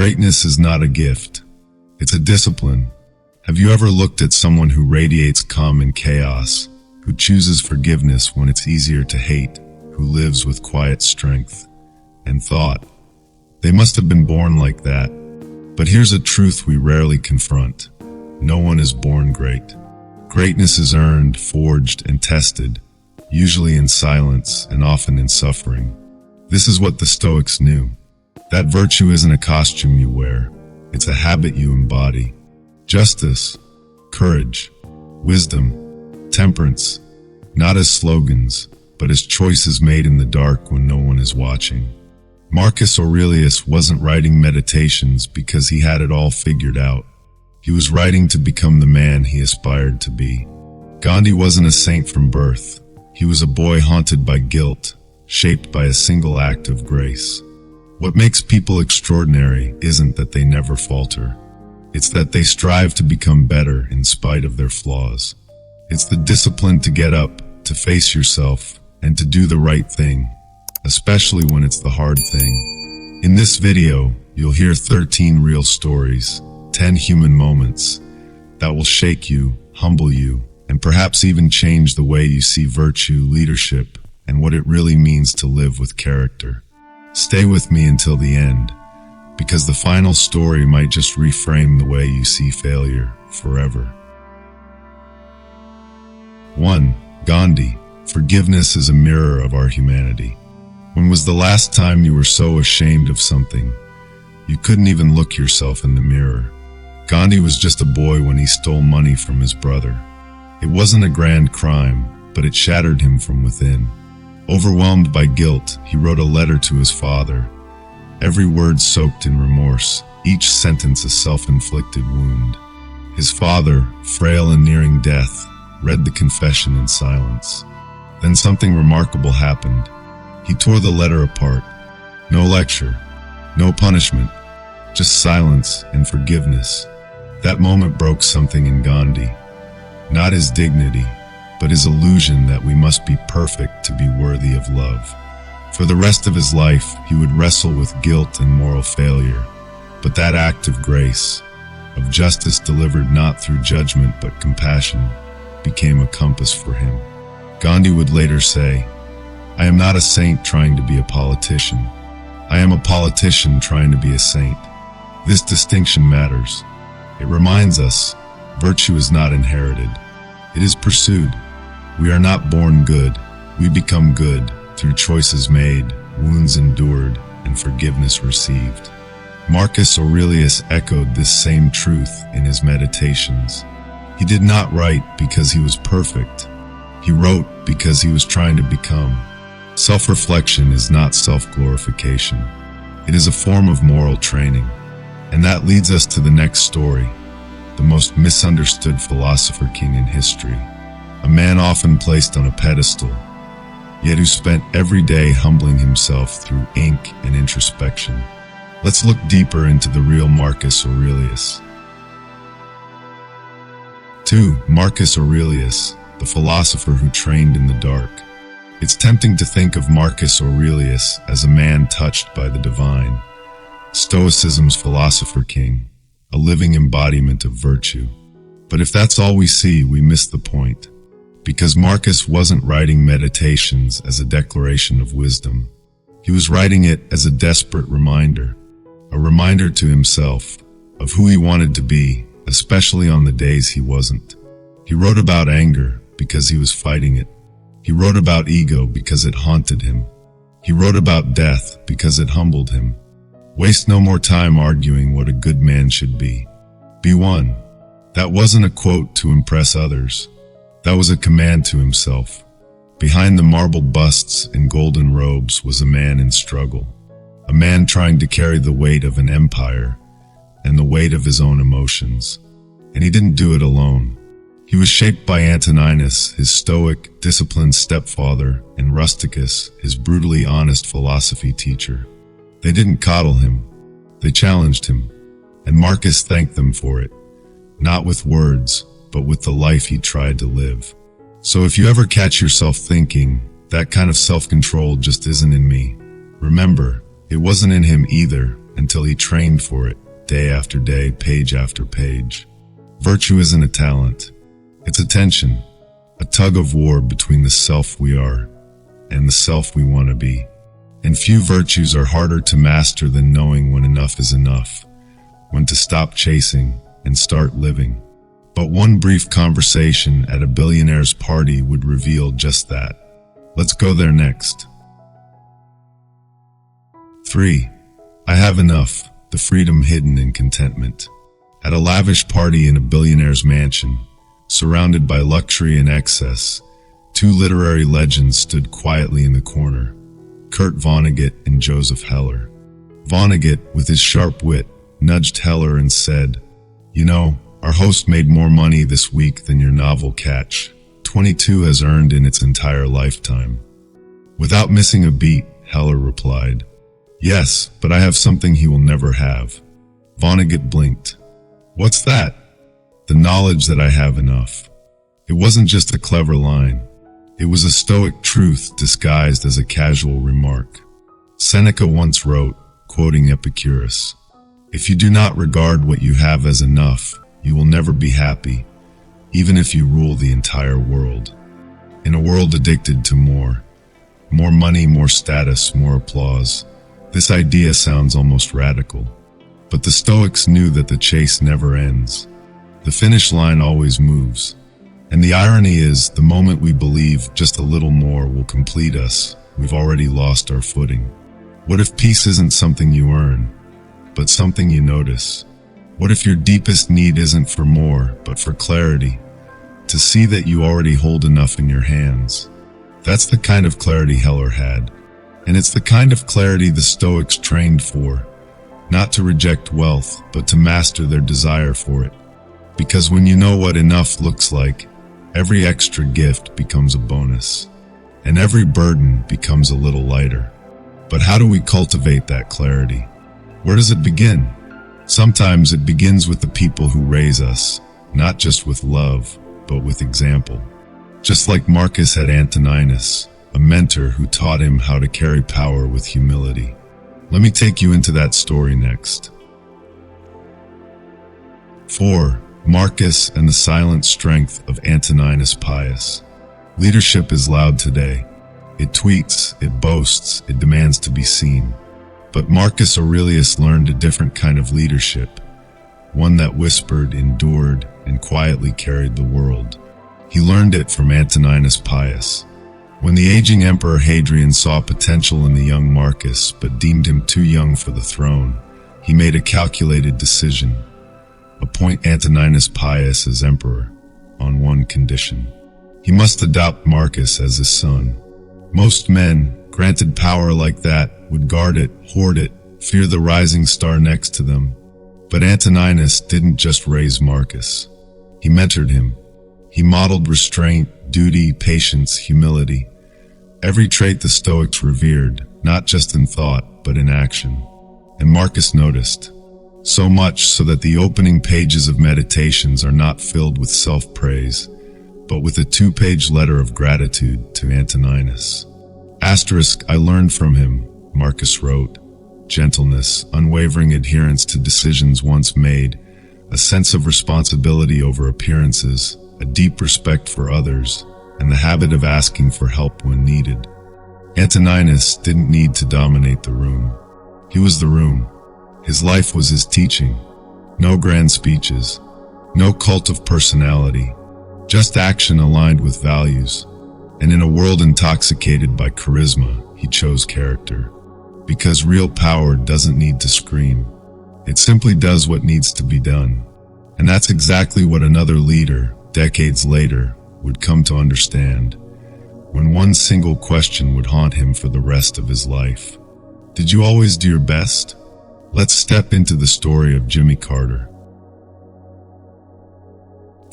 Greatness is not a gift. It's a discipline. Have you ever looked at someone who radiates calm in chaos, who chooses forgiveness when it's easier to hate, who lives with quiet strength, and thought, they must have been born like that? But here's a truth we rarely confront. No one is born great. Greatness is earned, forged, and tested, usually in silence and often in suffering. This is what the Stoics knew. That virtue isn't a costume you wear, it's a habit you embody. Justice, courage, wisdom, temperance, not as slogans, but as choices made in the dark when no one is watching. Marcus Aurelius wasn't writing meditations because he had it all figured out. He was writing to become the man he aspired to be. Gandhi wasn't a saint from birth. He was a boy haunted by guilt, shaped by a single act of grace. What makes people extraordinary isn't that they never falter. It's that they strive to become better in spite of their flaws. It's the discipline to get up, to face yourself, and to do the right thing, especially when it's the hard thing. In this video, you'll hear 13 real stories, 10 human moments that will shake you, humble you, and perhaps even change the way you see virtue, leadership, and what it really means to live with character. Stay with me until the end, because the final story might just reframe the way you see failure forever. 1. Gandhi. Forgiveness is a mirror of our humanity. When was the last time you were so ashamed of something you couldn't even look yourself in the mirror? Gandhi was just a boy when he stole money from his brother. It wasn't a grand crime, but it shattered him from within. Overwhelmed by guilt, he wrote a letter to his father, every word soaked in remorse, each sentence a self-inflicted wound. His father, frail and nearing death, read the confession in silence. Then something remarkable happened. He tore the letter apart. No lecture, no punishment, just silence and forgiveness. That moment broke something in Gandhi. Not his dignity, but his illusion that we must be perfect to be worthy of love. For the rest of his life, he would wrestle with guilt and moral failure. But that act of grace, of justice delivered not through judgment but compassion, became a compass for him. Gandhi would later say, "I am not a saint trying to be a politician. I am a politician trying to be a saint." This distinction matters. It reminds us, virtue is not inherited. It is pursued. We are not born good. We become good through choices made, wounds endured, and forgiveness received. Marcus Aurelius echoed this same truth in his meditations. He did not write because he was perfect. He wrote because he was trying to become. Self-reflection is not self-glorification. It is a form of moral training. And that leads us to the next story, the most misunderstood philosopher king in history. A man often placed on a pedestal, yet who spent every day humbling himself through ink and introspection. Let's look deeper into the real Marcus Aurelius. 2. Marcus Aurelius, the philosopher who trained in the dark. It's tempting to think of Marcus Aurelius as a man touched by the divine, Stoicism's philosopher king, a living embodiment of virtue. But if that's all we see, we miss the point. Because Marcus wasn't writing Meditations as a declaration of wisdom. He was writing it as a desperate reminder, a reminder to himself of who he wanted to be, especially on the days he wasn't. He wrote about anger because he was fighting it. He wrote about ego because it haunted him. He wrote about death because it humbled him. Waste no more time arguing what a good man should be. Be one. That wasn't a quote to impress others. That was a command to himself. Behind the marble busts and golden robes was a man in struggle. A man trying to carry the weight of an empire and the weight of his own emotions. And he didn't do it alone. He was shaped by Antoninus, his stoic, disciplined stepfather, and Rusticus, his brutally honest philosophy teacher. They didn't coddle him. They challenged him. And Marcus thanked them for it. Not with words, but with the life he tried to live. So if you ever catch yourself thinking, that kind of self-control just isn't in me, remember, it wasn't in him either, until he trained for it, day after day, page after page. Virtue isn't a talent. It's a tension, a tug of war between the self we are and the self we want to be. And few virtues are harder to master than knowing when enough is enough, when to stop chasing and start living. But one brief conversation at a billionaire's party would reveal just that. Let's go there next. 3. I have enough, the freedom hidden in contentment. At a lavish party in a billionaire's mansion, surrounded by luxury and excess, two literary legends stood quietly in the corner, Kurt Vonnegut and Joseph Heller. Vonnegut, with his sharp wit, nudged Heller and said, "You know, our host made more money this week than your novel Catch 22 has earned in its entire lifetime." Without missing a beat, Heller replied, "Yes, but I have something he will never have." Vonnegut blinked. "What's that?" "The knowledge that I have enough." It wasn't just a clever line. It was a Stoic truth disguised as a casual remark. Seneca once wrote, quoting Epicurus, "If you do not regard what you have as enough, you will never be happy, even if you rule the entire world." In a world addicted to more money, more status, more applause, this idea sounds almost radical. But the Stoics knew that the chase never ends. The finish line always moves. And the irony is, the moment we believe just a little more will complete us, we've already lost our footing. What if peace isn't something you earn, but something you notice? What if your deepest need isn't for more, but for clarity? To see that you already hold enough in your hands. That's the kind of clarity Heller had. And it's the kind of clarity the Stoics trained for. Not to reject wealth, but to master their desire for it. Because when you know what enough looks like, every extra gift becomes a bonus. And every burden becomes a little lighter. But how do we cultivate that clarity? Where does it begin? Sometimes it begins with the people who raise us, not just with love, but with example. Just like Marcus had Antoninus, a mentor who taught him how to carry power with humility. Let me take you into that story next. 4. Marcus and the silent strength of Antoninus Pius. Leadership is loud today. It tweets, it boasts, it demands to be seen. But Marcus Aurelius learned a different kind of leadership, one that whispered, endured, and quietly carried the world. He learned it from Antoninus Pius. When the aging Emperor Hadrian saw potential in the young Marcus but deemed him too young for the throne, he made a calculated decision. Appoint Antoninus Pius as emperor, on one condition. He must adopt Marcus as his son. Most men, granted power like that, would guard it, hoard it, fear the rising star next to them. But Antoninus didn't just raise Marcus. He mentored him. He modeled restraint, duty, patience, humility. Every trait the Stoics revered, not just in thought, but in action. And Marcus noticed. So much so that the opening pages of Meditations are not filled with self-praise, but with a 2-page letter of gratitude to Antoninus. Asterisk, I learned from him, Marcus wrote, gentleness, unwavering adherence to decisions once made, a sense of responsibility over appearances, a deep respect for others, and the habit of asking for help when needed. Antoninus didn't need to dominate the room. He was the room. His life was his teaching. No grand speeches. No cult of personality. Just action aligned with values. And in a world intoxicated by charisma, he chose character. Because real power doesn't need to scream. It simply does what needs to be done. And that's exactly what another leader, decades later, would come to understand, when one single question would haunt him for the rest of his life. Did you always do your best? Let's step into the story of Jimmy Carter.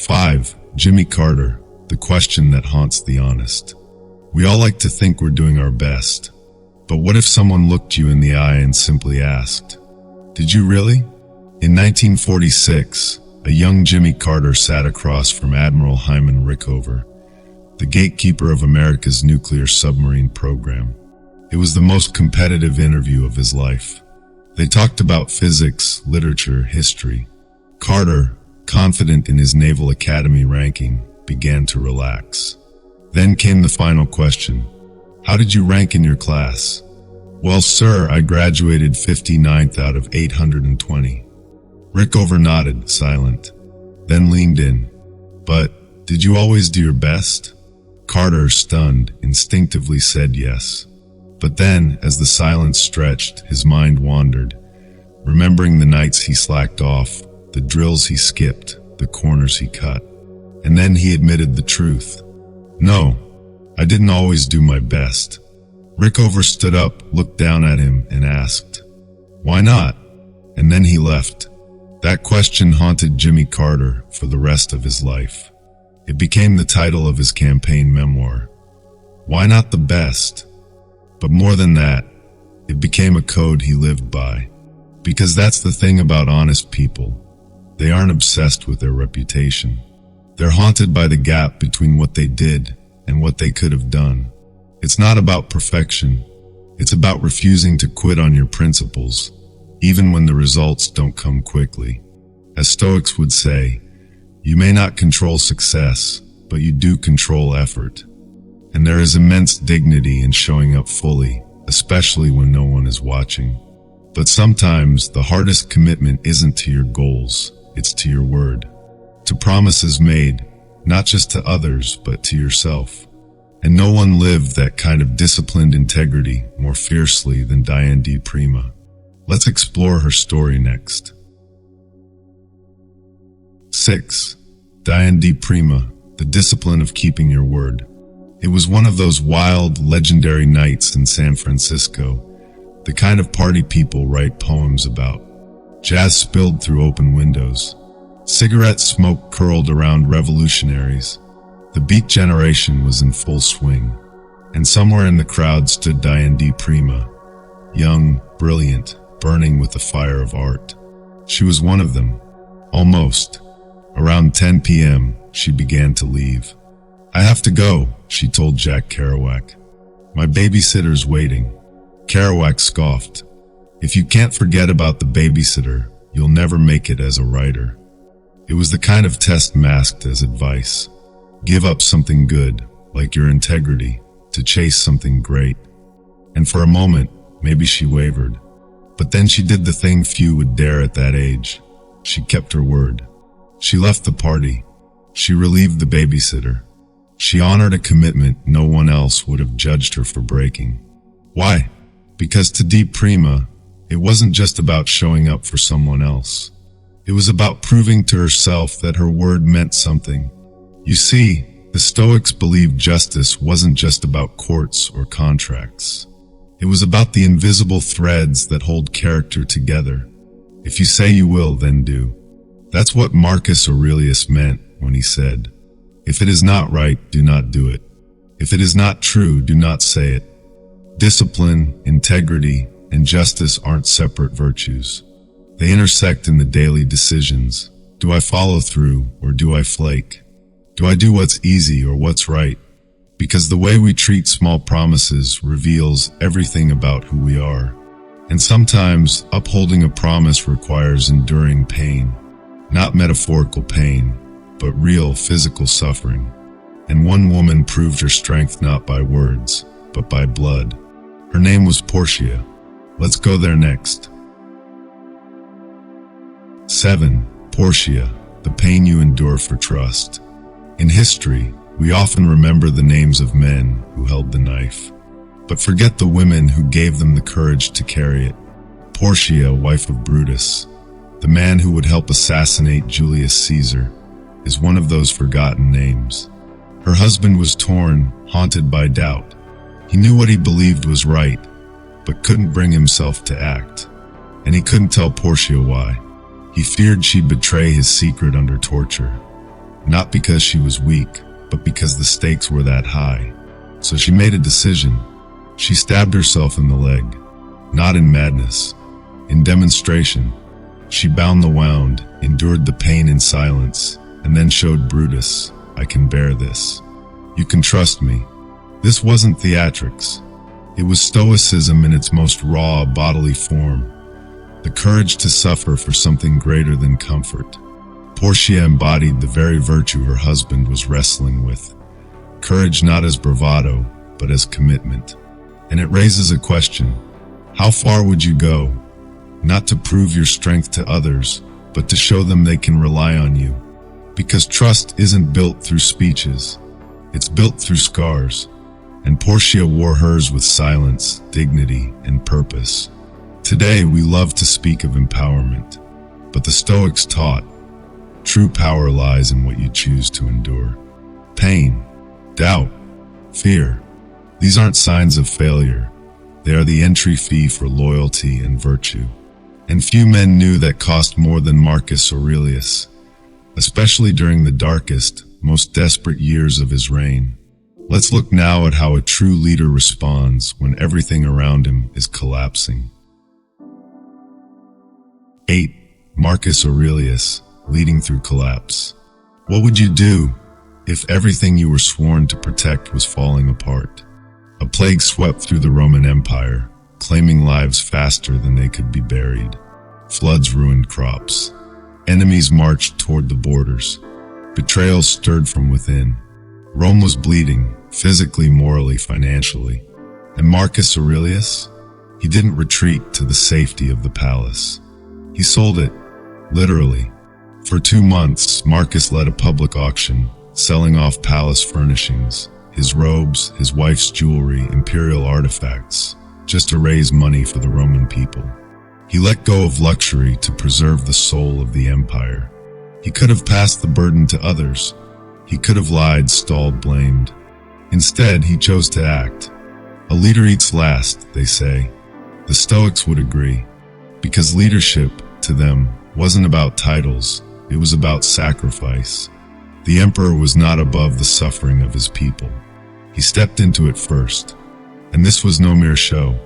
5. Jimmy Carter, the question that haunts the honest. We all like to think we're doing our best. But what if someone looked you in the eye and simply asked, "Did you really?" In 1946, a young Jimmy Carter sat across from Admiral Hyman Rickover, the gatekeeper of America's nuclear submarine program. It was the most competitive interview of his life. They talked about physics, literature, history. Carter, confident in his Naval Academy ranking, began to relax. Then came the final question. How did you rank in your class? Well, sir, I graduated 59th out of 820. Rickover nodded, silent, then leaned in. But, did you always do your best? Carter, stunned, instinctively said yes. But then, as the silence stretched, his mind wandered, remembering the nights he slacked off, the drills he skipped, the corners he cut. And then he admitted the truth. No, I didn't always do my best. Rickover stood up, looked down at him, and asked, "Why not?" And then he left. That question haunted Jimmy Carter for the rest of his life. It became the title of his campaign memoir. Why not the best? But more than that, it became a code he lived by. Because that's the thing about honest people. They aren't obsessed with their reputation. They're haunted by the gap between what they did and what they could have done. It's not about perfection. It's about refusing to quit on your principles, even when the results don't come quickly. As Stoics would say, you may not control success, but you do control effort. And there is immense dignity in showing up fully, especially when no one is watching. But sometimes the hardest commitment isn't to your goals, it's to your word. To promises made, not just to others, but to yourself. And no one lived that kind of disciplined integrity more fiercely than Diane Prima. Let's explore her story next. 6. Diane Prima, the discipline of keeping your word. It was one of those wild, legendary nights in San Francisco, the kind of party people write poems about. Jazz spilled through open windows. Cigarette smoke curled around revolutionaries. The Beat Generation was in full swing. And somewhere in the crowd stood Diane Prima, young, brilliant, burning with the fire of art. She was one of them. Almost. Around 10 p.m., she began to leave. "I have to go," she told Jack Kerouac. "My babysitter's waiting." Kerouac scoffed. "If you can't forget about the babysitter, you'll never make it as a writer." It was the kind of test masked as advice. Give up something good, like your integrity, to chase something great. And for a moment, maybe she wavered. But then she did the thing few would dare at that age. She kept her word. She left the party. She relieved the babysitter. She honored a commitment no one else would have judged her for breaking. Why? Because to Prima, it wasn't just about showing up for someone else. It was about proving to herself that her word meant something. You see, the Stoics believed justice wasn't just about courts or contracts. It was about the invisible threads that hold character together. If you say you will, then do. That's what Marcus Aurelius meant when he said, "If it is not right, do not do it. If it is not true, do not say it." Discipline, integrity, and justice aren't separate virtues. They intersect in the daily decisions. Do I follow through or do I flake? Do I do what's easy or what's right? Because the way we treat small promises reveals everything about who we are. And sometimes upholding a promise requires enduring pain. Not metaphorical pain, but real physical suffering. And one woman proved her strength not by words, but by blood. Her name was Porcia. Let's go there next. 7. Porcia, the pain you endure for trust. In history, we often remember the names of men who held the knife, but forget the women who gave them the courage to carry it. Porcia, wife of Brutus, the man who would help assassinate Julius Caesar, is one of those forgotten names. Her husband was torn, haunted by doubt. He knew what he believed was right, but couldn't bring himself to act. And he couldn't tell Porcia why. He feared she'd betray his secret under torture. Not because she was weak, but because the stakes were that high. So she made a decision. She stabbed herself in the leg. Not in madness. In demonstration. She bound the wound, endured the pain in silence, and then showed Brutus, "I can bear this. You can trust me." This wasn't theatrics. It was Stoicism in its most raw bodily form. the courage to suffer for something greater than comfort. Porcia embodied the very virtue her husband was wrestling with. Courage not as bravado, but as commitment. And it raises a question. How far would you go? Not to prove your strength to others, but to show them they can rely on you. Because trust isn't built through speeches. It's built through scars. And Porcia wore hers with silence, dignity, and purpose. Today we love to speak of empowerment, but the Stoics taught, true power lies in what you choose to endure. Pain, doubt, fear, these aren't signs of failure. They are the entry fee for loyalty and virtue. And few men knew that cost more than Marcus Aurelius, especially during the darkest, most desperate years of his reign. Let's look now at how a true leader responds when everything around him is collapsing. 8. Marcus Aurelius, leading through collapse. What would you do if everything you were sworn to protect was falling apart? A plague swept through the Roman Empire, claiming lives faster than they could be buried. Floods ruined crops. Enemies marched toward the borders. Betrayal stirred from within. Rome was bleeding, physically, morally, financially. And Marcus Aurelius? He didn't retreat to the safety of the palace. He sold it, literally. For 2 months, Marcus led a public auction, selling off palace furnishings, his robes, his wife's jewelry, imperial artifacts, just to raise money for the Roman people. He let go of luxury to preserve the soul of the empire. He could have passed the burden to others. He could have lied, stalled, blamed. Instead, he chose to act. A leader eats last, they say. The Stoics would agree, because leadership, to them, wasn't about titles, it was about sacrifice. The emperor was not above the suffering of his people. He stepped into it first. And this was no mere show.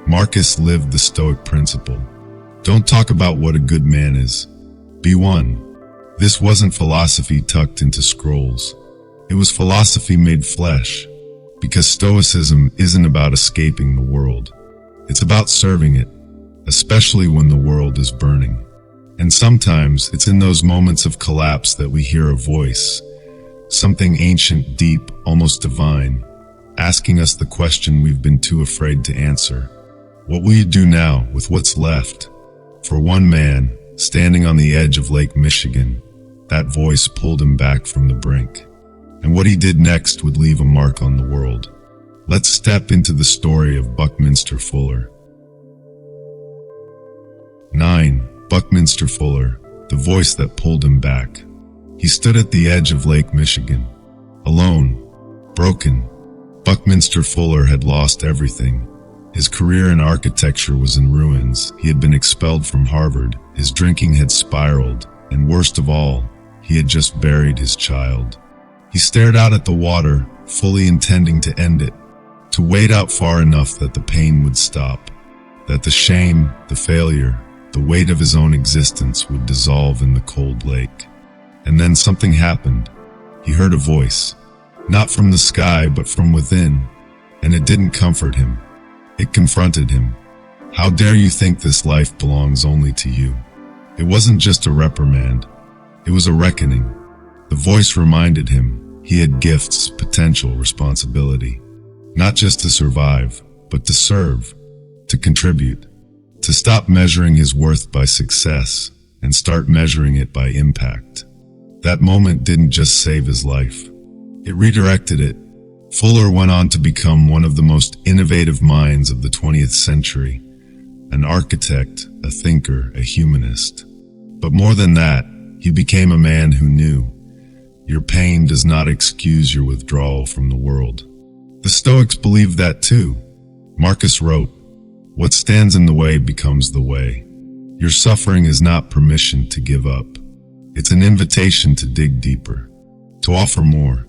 Marcus lived the Stoic principle. Don't talk about what a good man is. Be one. This wasn't philosophy tucked into scrolls. It was philosophy made flesh. Because Stoicism isn't about escaping the world. It's about serving it, especially when the world is burning. And sometimes it's in those moments of collapse that we hear a voice, something ancient, deep, almost divine, asking us the question we've been too afraid to answer. What will you do now with what's left? For one man, standing on the edge of Lake Michigan, that voice pulled him back from the brink. And what he did next would leave a mark on the world. Let's step into the story of Buckminster Fuller. 9. Buckminster Fuller, the voice that pulled him back. He stood at the edge of Lake Michigan, alone, broken. Buckminster Fuller had lost everything. His career in architecture was in ruins. He had been expelled from Harvard. His drinking had spiraled. And worst of all, he had just buried his child. He stared out at the water, fully intending to end it, to wait out far enough that the pain would stop, that the shame, the failure, the weight of his own existence would dissolve in the cold lake. And then something happened. He heard a voice, not from the sky, but from within, and it didn't comfort him. It confronted him. How dare you think this life belongs only to you? It wasn't just a reprimand. It was a reckoning. The voice reminded him he had gifts, potential, responsibility. Not just to survive, but to serve, to contribute, to stop measuring his worth by success and start measuring it by impact. That moment didn't just save his life. It redirected it. Fuller went on to become one of the most innovative minds of the 20th century, an architect, a thinker, a humanist. But more than that, he became a man who knew your pain does not excuse your withdrawal from the world. The Stoics believed that too. Marcus wrote, "What stands in the way becomes the way." Your suffering is not permission to give up. It's an invitation to dig deeper, to offer more,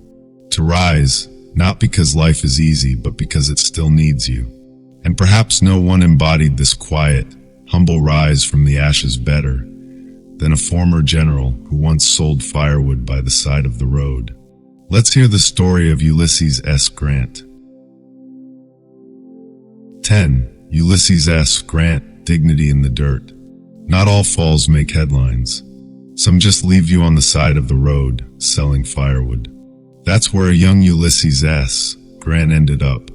to rise, not because life is easy, but because it still needs you. And perhaps no one embodied this quiet, humble rise from the ashes better than a former general who once sold firewood by the side of the road. Let's hear the story of Ulysses S. Grant. 10. Ulysses S. Grant, Dignity in the Dirt. Not all falls make headlines. Some just leave you on the side of the road, selling firewood. That's where a young Ulysses S. Grant ended up.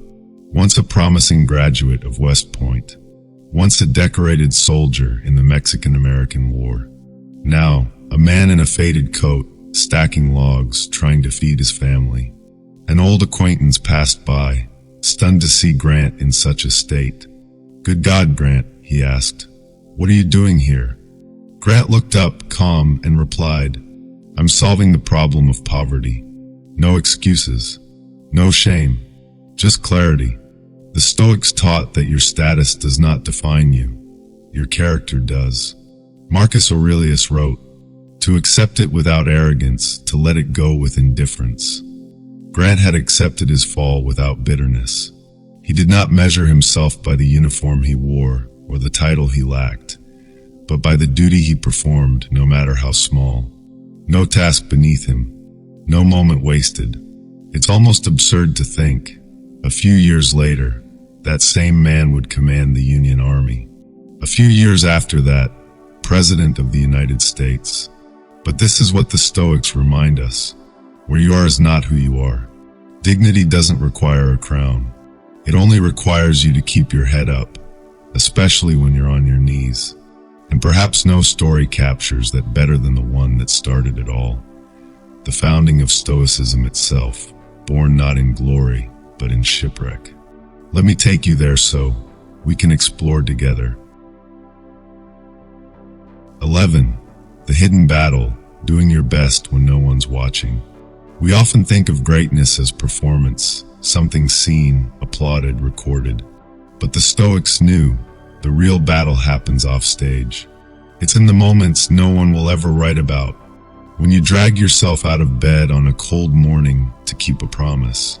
Once a promising graduate of West Point. Once a decorated soldier in the Mexican-American War. Now, a man in a faded coat, stacking logs, trying to feed his family. An old acquaintance passed by, stunned to see Grant in such a state. "Good God, Grant," he asked. "What are you doing here?" Grant looked up, calm, and replied, "I'm solving the problem of poverty. No excuses. No shame. Just clarity. The Stoics taught that your status does not define you. Your character does." Marcus Aurelius wrote, "To accept it without arrogance, to let it go with indifference." Grant had accepted his fall without bitterness. He did not measure himself by the uniform he wore or the title he lacked, but by the duty he performed, no matter how small. No task beneath him. No moment wasted. It's almost absurd to think, a few years later, that same man would command the Union Army. A few years after that, President of the United States. But this is what the Stoics remind us. Where you are is not who you are. Dignity doesn't require a crown. It only requires you to keep your head up, especially when you're on your knees. And perhaps no story captures that better than the one that started it all. The founding of Stoicism itself, born not in glory, but in shipwreck. Let me take you there so we can explore together. 11. The hidden battle, doing your best when no one's watching. We often think of greatness as performance, something seen, applauded, recorded. But the Stoics knew the real battle happens off stage. It's in the moments no one will ever write about. When you drag yourself out of bed on a cold morning to keep a promise.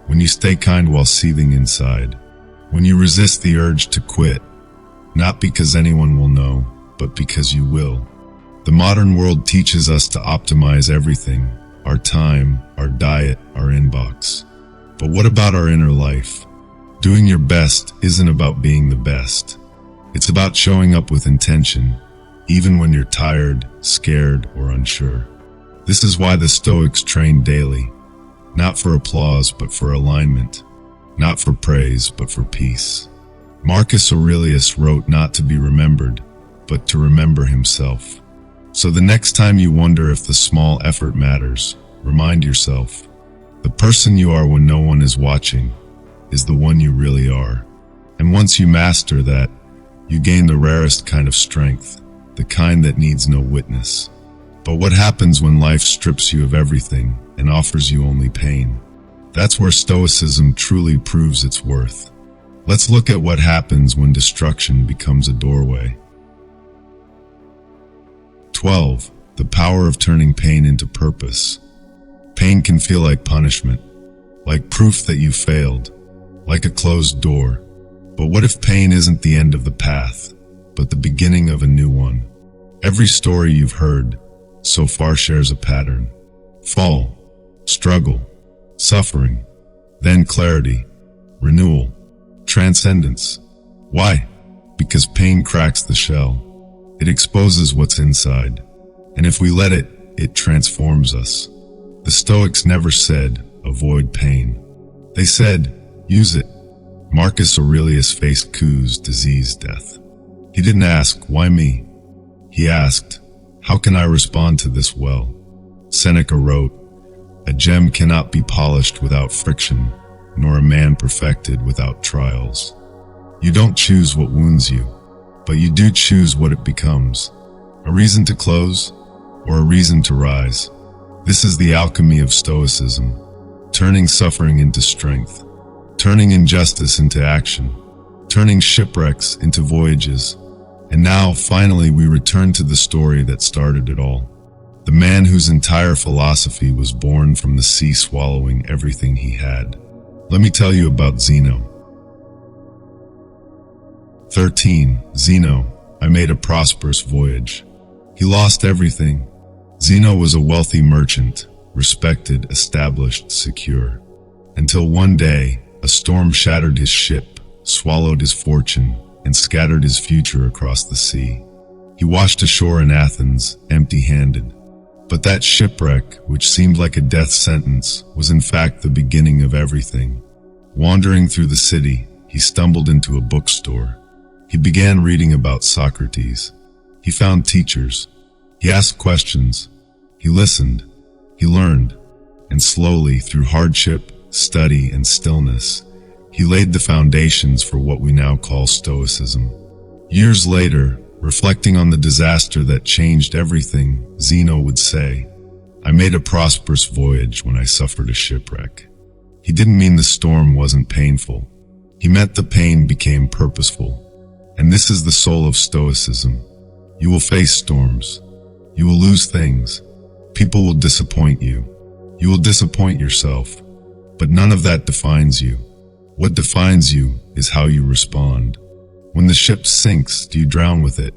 When you stay kind while seething inside. When you resist the urge to quit. Not because anyone will know, but because you will. The modern world teaches us to optimize everything. Our time, our diet, our inbox. But what about our inner life? Doing your best isn't about being the best. It's about showing up with intention, even when you're tired, scared, or unsure. This is why the Stoics trained daily, not for applause, but for alignment, not for praise, but for peace. Marcus Aurelius wrote not to be remembered, but to remember himself. So the next time you wonder if the small effort matters, remind yourself, the person you are when no one is watching is the one you really are. And once you master that, you gain the rarest kind of strength, the kind that needs no witness. But what happens when life strips you of everything and offers you only pain? That's where Stoicism truly proves its worth. Let's look at what happens when destruction becomes a doorway. 12. The power of turning pain into purpose. Pain can feel like punishment, like proof that you failed, like a closed door. But what if pain isn't the end of the path, but the beginning of a new one? Every story you've heard so far shares a pattern. Fall, struggle, suffering, then clarity, renewal, transcendence. Why? Because pain cracks the shell. It exposes what's inside. And if we let it, it transforms us. The Stoics never said, avoid pain. They said, use it. Marcus Aurelius faced coups, disease, death. He didn't ask, why me? He asked, how can I respond to this well? Seneca wrote, a gem cannot be polished without friction, nor a man perfected without trials. You don't choose what wounds you, but you do choose what it becomes. A reason to close, or a reason to rise. This is the alchemy of Stoicism, turning suffering into strength, turning injustice into action, turning shipwrecks into voyages. And now, finally, we return to the story that started it all. The man whose entire philosophy was born from the sea swallowing everything he had. Let me tell you about Zeno. 13. Zeno. I made a prosperous voyage. He lost everything. Zeno was a wealthy merchant, respected, established, secure. Until one day, a storm shattered his ship, swallowed his fortune, and scattered his future across the sea. He washed ashore in Athens, empty-handed. But that shipwreck, which seemed like a death sentence, was in fact the beginning of everything. Wandering through the city, he stumbled into a bookstore. He began reading about Socrates. He found teachers. He asked questions. He listened. He learned. And slowly, through hardship, study, and stillness, he laid the foundations for what we now call Stoicism. Years later, reflecting on the disaster that changed everything, Zeno would say, "I made a prosperous voyage when I suffered a shipwreck." He didn't mean the storm wasn't painful. He meant the pain became purposeful. And this is the soul of Stoicism. You will face storms. You will lose things. People will disappoint you. You will disappoint yourself. But none of that defines you. What defines you is how you respond. When the ship sinks, do you drown with it?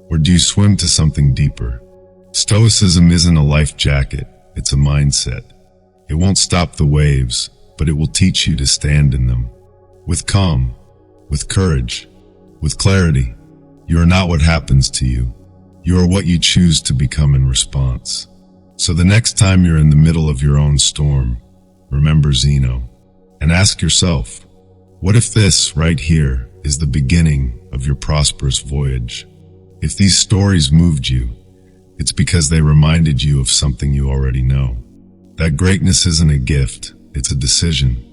Or do you swim to something deeper? Stoicism isn't a life jacket, it's a mindset. It won't stop the waves, but it will teach you to stand in them. With calm, with courage, with clarity. You are not what happens to you. You are what you choose to become in response. So the next time you're in the middle of your own storm, remember Zeno, and ask yourself, what if this right here is the beginning of your prosperous voyage? If these stories moved you, it's because they reminded you of something you already know. That greatness isn't a gift, it's a decision.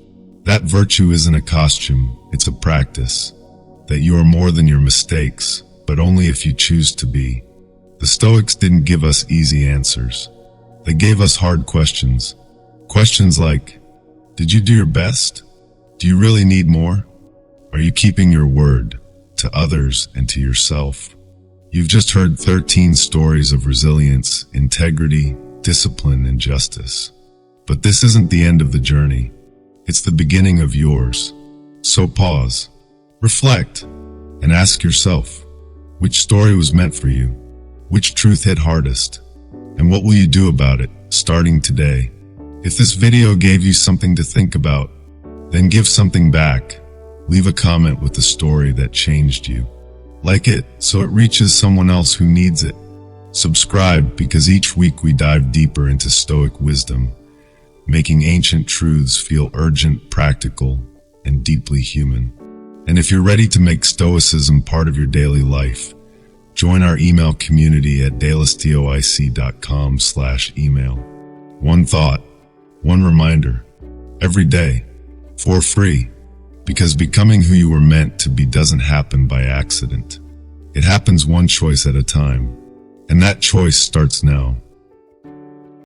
That virtue isn't a costume, it's a practice. That you are more than your mistakes, but only if you choose to be. The Stoics didn't give us easy answers. They gave us hard questions. Questions like, did you do your best? Do you really need more? Are you keeping your word to others and to yourself? You've just heard 13 stories of resilience, integrity, discipline, and justice. But this isn't the end of the journey. It's the beginning of yours. So pause, reflect, and ask yourself, which story was meant for you? Which truth hit hardest? And what will you do about it, starting today? If this video gave you something to think about, then give something back. Leave a comment with the story that changed you. Like it so it reaches someone else who needs it. Subscribe because each week we dive deeper into Stoic wisdom, making ancient truths feel urgent, practical, and deeply human. And if you're ready to make Stoicism part of your daily life, join our email community at dailystoic.com/email. One thought, one reminder, every day, for free, because becoming who you were meant to be doesn't happen by accident. It happens one choice at a time, and that choice starts now.